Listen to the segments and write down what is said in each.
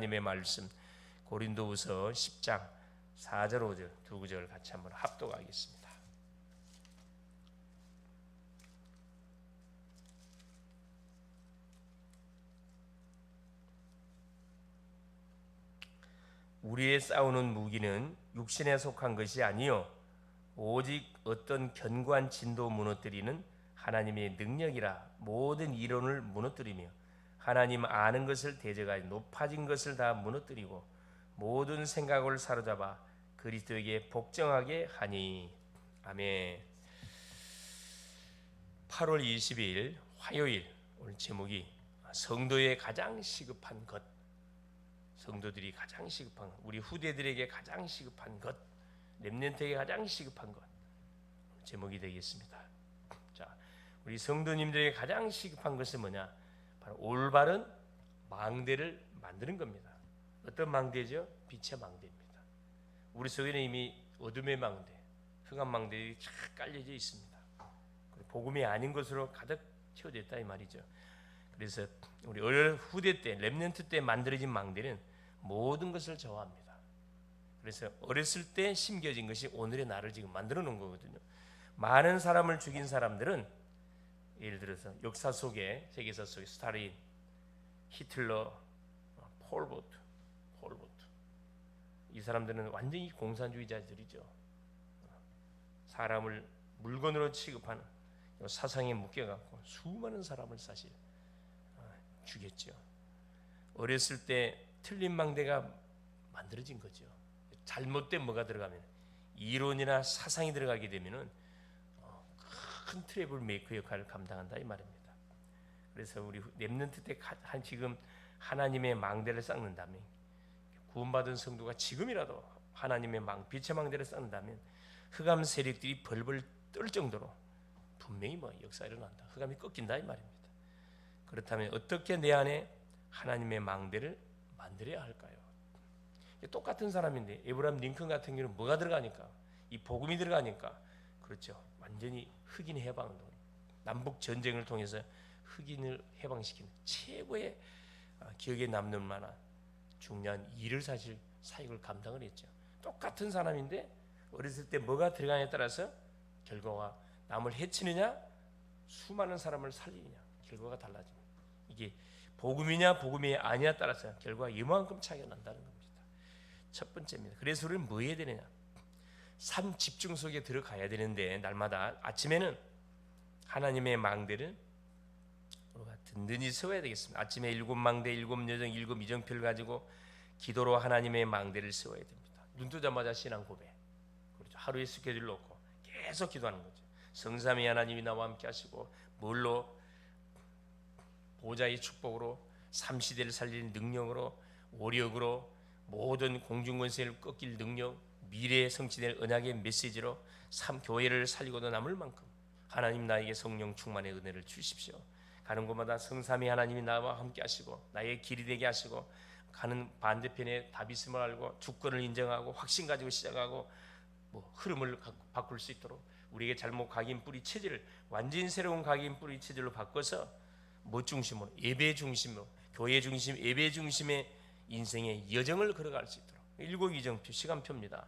하나님의 말씀 고린도후서 10장 4절 5절 두 구절 같이 한번 합독하겠습니다. 우리의 싸우는 무기는 육신에 속한 것이 아니요 오직 어떤 견고한 진도 무너뜨리는 하나님의 능력이라. 모든 이론을 무너뜨리며 하나님 아는 것을 대적하여 높아진 것을 다 무너뜨리고 모든 생각을 사로잡아 그리스도에게 복종하게 하니. 아멘. 8월 20일 화요일, 오늘 제목이 성도의 가장 시급한 것. 성도들이 가장 시급한 것, 우리 후대들에게 가장 시급한 것, 렘넌트에게 가장 시급한 것, 제목이 되겠습니다. 자, 우리 성도님들에게 가장 시급한 것은 뭐냐? 바로 올바른 망대를 만드는 겁니다. 어떤 망대죠? 빛의 망대입니다. 우리 속에는 이미 어둠의 망대, 흑암 망대들이 쫙 깔려져 있습니다. 복음이 아닌 것으로 가득 채워져 있다 이 말이죠. 그래서 우리 후대 때, 렘넌트 때 만들어진 망대는 모든 것을 저하합니다. 그래서 어렸을 때 심겨진 것이 오늘의 나를 지금 만들어 놓은 거거든요. 많은 사람을 죽인 사람들은 예를 들어서 역사 속에, 세계사 속에 스탈린, 히틀러, 폴보트 이 사람들은 완전히 공산주의자들이죠. 사람을 물건으로 취급하는 사상에 묶여갖고 수많은 사람을 사실 죽였죠. 어렸을 때 틀린 망대가 만들어진 거죠. 잘못된 뭐가 들어가면, 이론이나 사상이 들어가게 되면은 큰 트래블 메이커 역할을 감당한다 이 말입니다. 그래서 우리 렘넌트 때 지금 하나님의 망대를 쌓는다면, 구원받은 성도가 지금이라도 하나님의 빛의 망대를 쌓는다면 흑암 세력들이 벌벌 떨 정도로 분명히 역사가 일어난다. 흑암이 꺾인다 이 말입니다. 그렇다면 어떻게 내 안에 하나님의 망대를 만들어야 할까요? 똑같은 사람인데 에브라임 링컨 같은 경우는 뭐가 들어가니까? 이 복음이 들어가니까, 그렇죠, 완전히 흑인 해방운동, 남북 전쟁을 통해서 흑인을 해방시키는 최고의 기억에 남는 만한 중요한 일을 사실 사역을 감당을 했죠. 똑같은 사람인데 어렸을 때 뭐가 들어가냐에 따라서 결과가 남을 해치느냐 수많은 사람을 살리느냐 결과가 달라집니다. 이게 복음이냐 복음이 아니냐에 따라서 결과가 이만큼 차이가 난다는 겁니다. 첫 번째입니다. 그래서 우리는 뭐 해야 되느냐? 삶 집중 속에 들어가야 되는데, 날마다 아침에는 하나님의 망대를 우리가 든든히 세워야 되겠습니다. 아침에 7망대, 7여정, 7이정표를 가지고 기도로 하나님의 망대를 세워야 됩니다. 눈 뜨자마자 신앙 고백, 그렇죠, 하루의 스케줄 놓고 계속 기도하는 거죠. 성삼위 하나님이 나와 함께 하시고, 뭘로? 보좌의 축복으로, 삼시대를 살리는 능력으로, 오력으로, 모든 공중권세를 꺾일 능력, 미래에 성취될 언약의 메시지로 교회를 살리고도 남을 만큼 하나님 나에게 성령 충만의 은혜를 주십시오. 가는 곳마다 성삼위 하나님이 나와 함께 하시고 나의 길이 되게 하시고, 가는 반대편에 답이 있음을 알고 주권을 인정하고 확신 가지고 시작하고 흐름을 바꿀 수 있도록 우리에게 잘못 각인 뿌리 체질을 완전히 새로운 각인 뿌리 체질로 바꿔서 중심으로, 예배 중심으로, 교회 중심, 예배 중심의 인생의 여정을 걸어갈 수 있도록 7이정표 시간표입니다.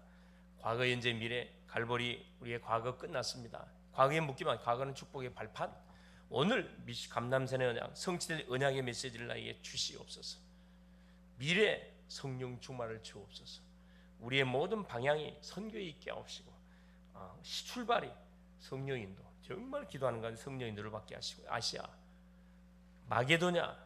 과거, 현재, 미래, 갈보리, 우리의 과거 끝났습니다. 과거에 묶이면 과거는 축복의 발판. 오늘 감남산의 언약, 성취될 언약의 메시지를 나에게 주시옵소서. 미래 성령 충만을 주옵소서. 우리의 모든 방향이 선교에 있게 하옵시고, 출발이 성령 인도, 정말 기도하는 건 성령 인도를 받게 하시고, 아시아 마게도냐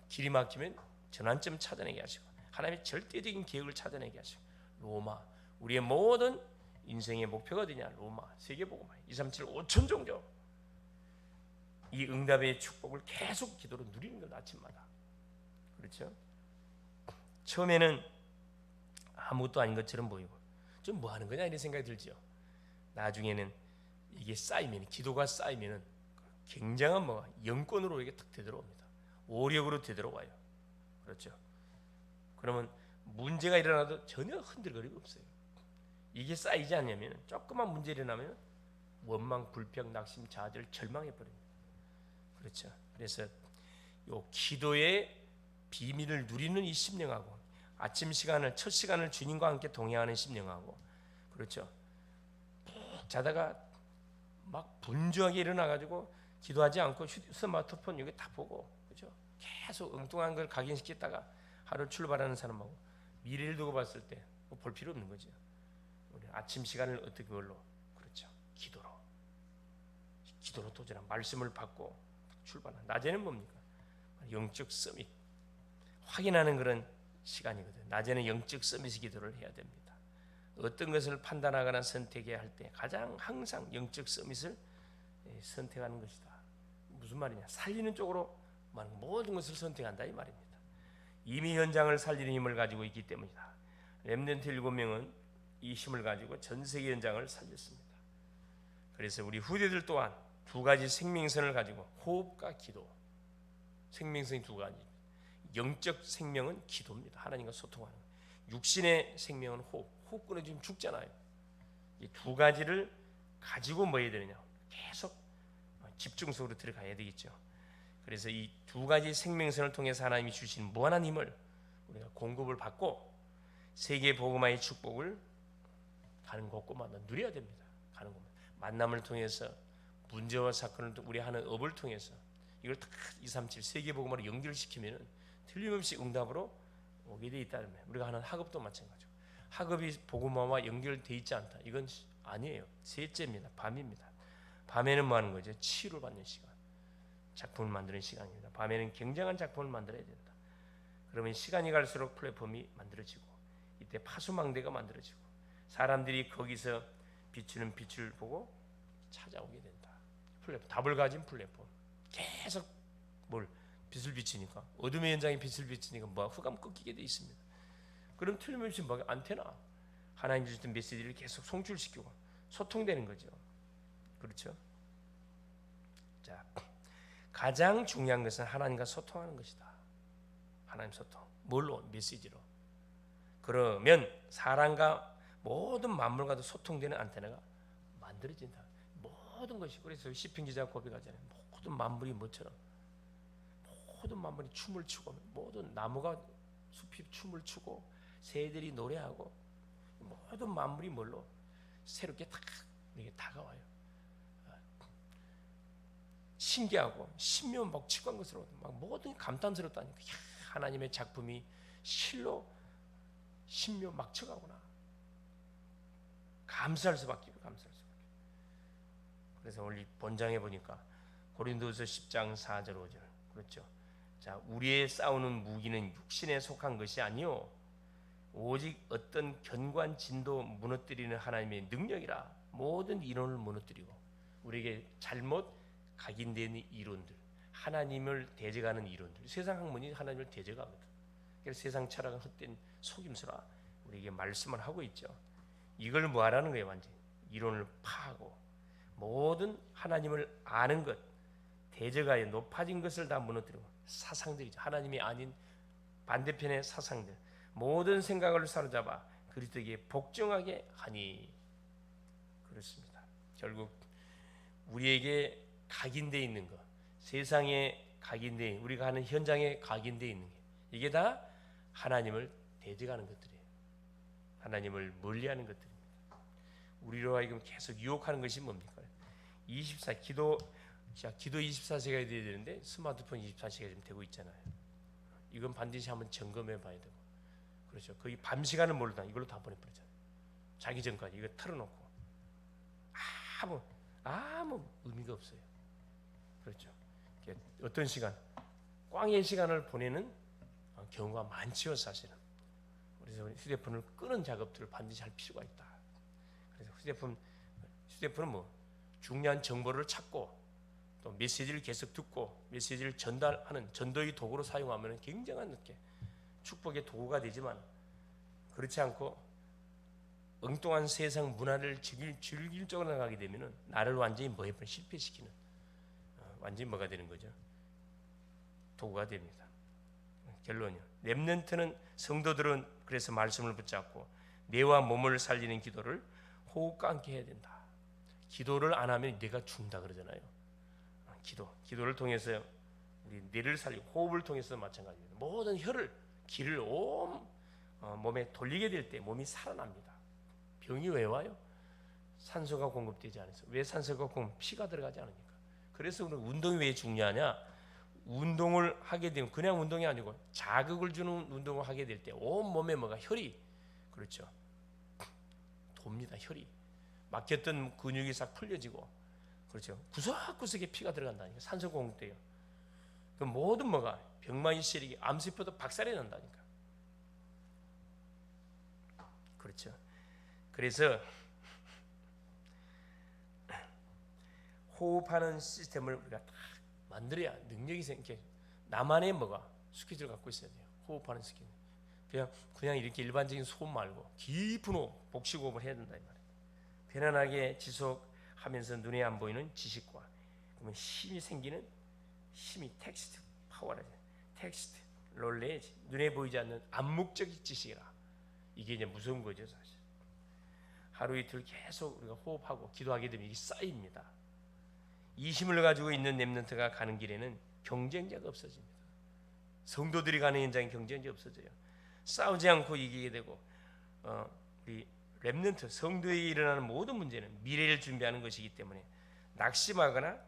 길이 막히면 전환점 찾아내게 하시고, 하나님의 절대적인 계획을 찾아내게 하시고, 로마, 우리의 모든 인생의 목표가 어디냐? 로마, 세계복음화, 237 5천 종교, 이 응답의 축복을 계속 기도로 누리는 것, 아침마다. 그렇죠? 처음에는 아무것도 아닌 것처럼 보이고 좀 뭐 하는 거냐 이런 생각이 들죠. 나중에는 이게 쌓이면, 기도가 쌓이면 굉장한 영권으로 이게 탁 되돌아옵니다. 오력으로 되돌아와요. 그렇죠? 그러면 문제가 일어나도 전혀 흔들거리가 없어요. 이게 쌓이지 않냐면, 조그만 문제 일어나면 원망, 불평, 낙심, 좌절, 절망해 버립니다. 그렇죠? 그래서 요 기도의 비밀을 누리는 이 심령하고 아침 시간을 첫 시간을 주님과 함께 동행하는 심령하고 그렇죠. 자다가 막 분주하게 일어나가지고 기도하지 않고 스마트폰 여기 다 보고 그렇죠. 계속 엉뚱한 걸 각인시켰다가 하루 출발하는 사람하고 미래를 두고 봤을 때 볼 필요 없는 거죠. 우리 아침 시간을 어떻게 걸로 그렇죠. 기도로 도전한 말씀을 받고 출발한 낮에는 뭡니까? 영적 서밋 확인하는 그런 시간이거든. 낮에는 영적 서밋 기도를 해야 됩니다. 어떤 것을 판단하거나 선택해야 할 때 가장 항상 영적 서밋을 선택하는 것이다. 무슨 말이냐? 살리는 쪽으로 모든 것을 선택한다 이 말입니다. 이미 현장을 살리는 힘을 가지고 있기 때문이다. 렘넌트 7명은 이 힘을 가지고 전 세계 현장을 살렸습니다. 그래서 우리 후대들 또한 두 가지 생명선을 가지고 호흡과 기도. 생명선이 두 가지. 영적 생명은 기도입니다. 하나님과 소통하는 것. 육신의 생명은 호흡. 호흡 끊어지면 죽잖아요. 이 두 가지를 가지고 뭐 해야 되느냐? 계속 집중 속으로 들어가야 되겠죠. 그래서 이 두 가지 생명선을 통해서 하나님이 주신 무한한 힘을 우리가 공급을 받고 세계 복음화의 축복을 가는 곳곳마다 누려야 됩니다. 가는 곳마다 만남을 통해서 문제와 사건을 우리 하는 업을 통해서 이걸 딱 237 세계 복음화로 연결시키면은 틀림없이 응답으로 오게 돼 있다는 거예요. 우리가 하는 학업도 마찬가지고 학업이 복음화와 연결돼 있지 않다. 이건 아니에요. 셋째입니다. 밤입니다. 밤에는 뭐 하는 거죠? 치유를 받는 시간. 작품을 만드는 시간입니다. 밤에는 굉장한 작품을 만들어야 된다. 그러면 시간이 갈수록 플랫폼이 만들어지고 이때 파수망대가 만들어지고 사람들이 거기서 비추는 빛을 보고 찾아오게 된다. 플랫폼, 답을 가진 플랫폼. 계속 뭘 빛을 비치니까 어둠의 현장에 빛을 비치니까 뭐 흑암 꺾이게 돼 있습니다. 그럼 틀림없이 뭐 안테나 하나님 주신 메시지를 계속 송출시키고 소통되는 거죠. 그렇죠? 자, 가장 중요한 것은 하나님과 소통하는 것이다. 하나님 소통. 뭘로? 메시지로. 그러면 사람과 모든 만물과도 소통되는 안테나가 만들어진다. 모든 것이 그래서 시편 기자가 고백하잖아요. 모든 만물이 뭐처럼 모든 만물이 춤을 추고 모든 나무가 숲이 춤을 추고 새들이 노래하고 모든 만물이 뭘로 새롭게 딱 우리에게 다가와요. 신기하고 신묘막측한 것으로 막 모든 감탄스럽다니까. 하나님의 작품이 실로 신묘막측하구나. 감사할 수밖에. 그래서 오늘 본장에 보니까 고린도서 10장 4절 5절 그렇죠. 자, 우리의 싸우는 무기는 육신에 속한 것이 아니요 오직 어떤 견고한 진도 무너뜨리는 하나님의 능력이라. 모든 이론을 무너뜨리고 우리에게 잘못 각인된 이론들, 하나님을 대적하는 이론들. 세상 학문이 하나님을 대적하거든. 그래서 세상 철학은 헛된 속임수라 우리에게 말씀을 하고 있죠. 이걸 뭐 하라는 거예요? 완전히 이론을 파하고 모든 하나님을 아는 것, 대적하여 높아진 것을 다 무너뜨리고 사상들이죠. 하나님이 아닌 반대편의 사상들, 모든 생각을 사로잡아 그리스도에게 복종하게 하니. 그렇습니다. 결국 우리에게 각인되어 있는 것, 세상에 각인되어 있는, 우리가 하는 현장에 각인되어 있는 게 이게 다 하나님을 대적하는 것들이에요. 하나님을 멀리하는 것들입니다. 우리로 하여금 계속 유혹하는 것이 뭡니까? 24 기도 24시간이 돼야 되는데 스마트폰 24시간이 좀 되고 있잖아요. 이건 반드시 한번 점검해 봐야 되고, 그렇죠. 거의 밤 시간을 모르다 이걸로 다 보내버리잖아요. 자기 전까지 이거 틀어놓고 아무 의미가 없어요. 그렇죠. 어떤 시간, 꽝의 시간을 보내는 경우가 많지요, 사실은. 그래서 휴대폰을 끄는 작업들을 반드시 할 필요가 있다. 그래서 휴대폰은 뭐 중요한 정보를 찾고 또 메시지를 계속 듣고 메시지를 전달하는 전도의 도구로 사용하면 굉장한 축복의 도구가 되지만, 그렇지 않고 엉뚱한 세상 문화를 즐길 쪽으로 나가게 되면은 나를 완전히 실패시키는 완전히 뭐가 되는 거죠? 도구가 됩니다. 결론이요. 렘넌트는 성도들은 그래서 말씀을 붙잡고 뇌와 몸을 살리는 기도를 호흡과 함께 해야 된다. 기도를 안 하면 뇌가 죽는다 그러잖아요. 기도를 통해서 우리 뇌를 살리고 호흡을 통해서 마찬가지입니다. 모든 혀를 기를 몸에 돌리게 될 때 몸이 살아납니다. 병이 왜 와요? 산소가 공급되지 않아서. 왜 산소가 피가 들어가지 않으니까. 그래서 우리 운동이 왜 중요하냐? 운동을 하게 되면 그냥 운동이 아니고 자극을 주는 운동을 하게 될 때 온 몸에 뭐가 혈이 그렇죠. 돕니다. 혈이 막혔던 근육이 싹 풀려지고 그렇죠. 구석구석에 피가 들어간다니까. 산소 공급돼요. 그 모든 뭐가 병만이 시리기 암세포도 박살이 난다니까. 그렇죠. 그래서 호흡하는 시스템을 우리가 딱 만들어야 능력이 생겨. 나만의 뭐가 스케줄을 갖고 있어야 돼요. 호흡하는 스케줄. 그냥 이렇게 일반적인 소음 말고 깊은 호흡, 복식호흡을 해야 된다 이 말이에요. 편안하게 지속하면서 눈에 안 보이는 지식과 그러면 힘이 생기는 힘이 텍스트 파워라죠. 텍스트 놀레지 눈에 보이지 않는 암묵적 지식이라 이게 이제 무서운 거죠 사실. 하루 이틀 계속 우리가 호흡하고 기도하게 되면 이게 쌓입니다. 이 힘을 가지고 있는 렘넌트가 가는 길에는 경쟁자가 없어집니다. 성도들이 가는 현장에 경쟁자 없어져요. 싸우지 않고 이기게 되고 우리 렘넌트 성도에 일어나는 모든 문제는 미래를 준비하는 것이기 때문에 낙심하거나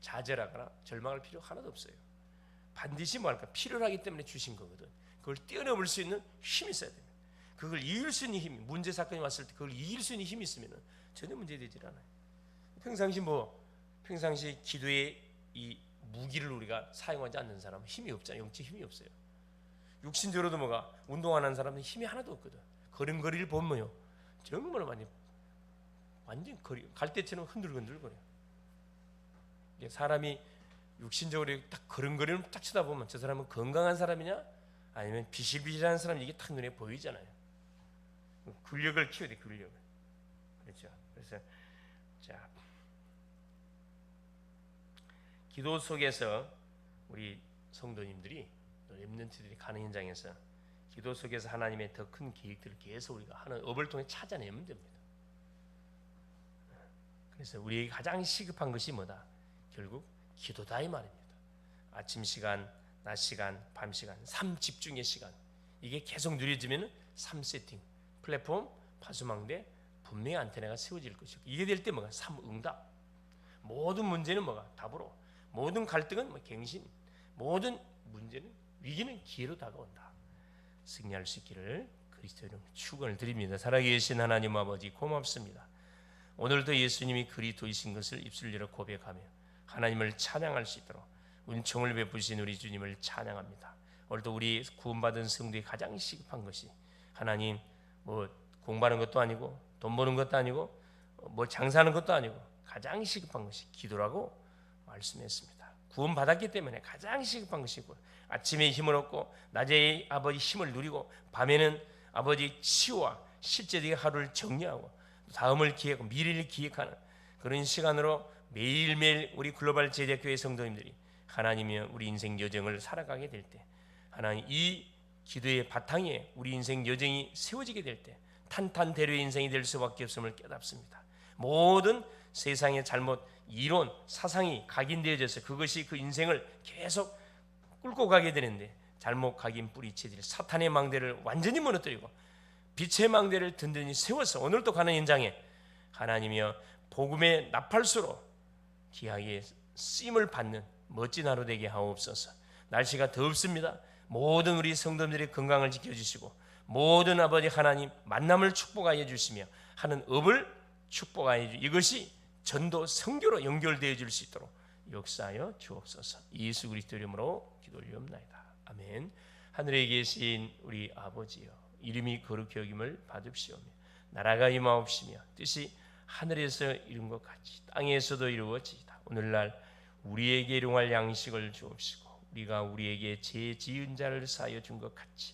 좌절하거나 절망할 필요 하나도 없어요. 반드시 뭐할까 필요로 하기 때문에 주신 거거든. 그걸 뛰어넘을 수 있는 힘이 있어야 됩니다. 그걸 이길 수 있는 힘이 문제 사건이 왔을 때 그걸 이길 수 있는 힘이 있으면 전혀 문제되질 않아요. 평상시 기도의 이 무기를 우리가 사용하지 않는 사람은 힘이 없잖아요. 영적 힘이 없어요. 육신적으로도 뭐가 운동 안 하는 사람은 힘이 하나도 없거든. 걸음걸이를 보면요 정말 완전 갈대처럼 흔들흔들거려. 사람이 육신적으로 딱 걸음걸이를 딱 쳐다보면 저 사람은 건강한 사람이냐 아니면 비실비실한 사람 이게 딱 눈에 보이잖아요. 근력을 키워야 돼. 근력을. 그렇죠. 그래서 자 기도 속에서 우리 성도님들이 렘넌트들이 가는 현장에서 기도 속에서 하나님의 더 큰 계획들을 계속 우리가 하는 업을 통해 찾아내면 됩니다. 그래서 우리에게 가장 시급한 것이 뭐다? 결국 기도다 이 말입니다. 아침 시간, 낮 시간, 밤 시간, 3집중의 시간 이게 계속 누려지면 3세팅 플랫폼, 파수망대 분명히 안테나가 세워질 것이고 이게 될 때 뭐가? 3응답 모든 문제는 뭐가? 답으로 모든 갈등은 뭐 갱신 모든 문제는 위기는 기회로 다가온다. 승리할 수 있기를 그리스도 이름으로 축원을 드립니다. 살아계신 하나님 아버지 고맙습니다. 오늘도 예수님이 그리스도이신 것을 입술 열어 고백하며 하나님을 찬양할 수 있도록 은총을 베푸신 우리 주님을 찬양합니다. 오늘도 우리 구원받은 성도의 가장 시급한 것이 하나님 뭐 공부하는 것도 아니고 돈 버는 것도 아니고 뭐 장사하는 것도 아니고 가장 시급한 것이 기도라고 말씀했습니다. 구원받았기 때문에 가장 시급한 것이고 아침에 힘을 얻고 낮에 아버지 힘을 누리고 밤에는 아버지 치유와 실제적인 하루를 정리하고 다음을 기획하고 미래를 기획하는 그런 시간으로 매일매일 우리 글로벌 제자교회 성도님들이 하나님의 우리 인생 여정을 살아가게 될 때 하나님 이 기도의 바탕에 우리 인생 여정이 세워지게 될 때 탄탄대로의 인생이 될 수밖에 없음을 깨닫습니다. 모든 세상의 잘못 이론 사상이 각인되어져서 그것이 그 인생을 계속 끌고 가게 되는데 잘못 각인 뿌리채질 사탄의 망대를 완전히 무너뜨리고 빛의 망대를 든든히 세워서 오늘도 가는 현장에 하나님이여 복음의 나팔수로 귀하게 쓰임을 받는 멋진 하루 되게 하옵소서. 날씨가 덥습니다. 모든 우리 성도들의 건강을 지켜주시고 모든 아버지 하나님 만남을 축복하여 주시며 하는 업을 축복하여 주시고 이것이 전도 선교로 연결되어 줄 수 있도록 역사하여 주옵소서. 예수 그리스도 이름으로 기도 올리옵나이다. 아멘. 하늘에 계신 우리 아버지여 이름이 거룩히 여김을 받으시오며 나라가 임하옵시며 뜻이 하늘에서 이룬 것 같이 땅에서도 이루어지이다. 오늘날 우리에게 일용할 양식을 주옵시고 우리가 우리에게 죄 지은 자를 사하여 준 것 같이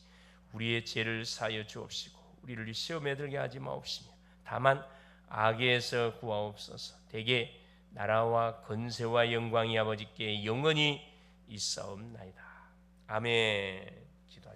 우리의 죄를 사하여 주옵시고 우리를 시험에 들게 하지 마옵시며 다만 악에서 구하옵소서. 대개 나라와 권세와 영광이 아버지께 영원히 있사옵나이다. 아멘.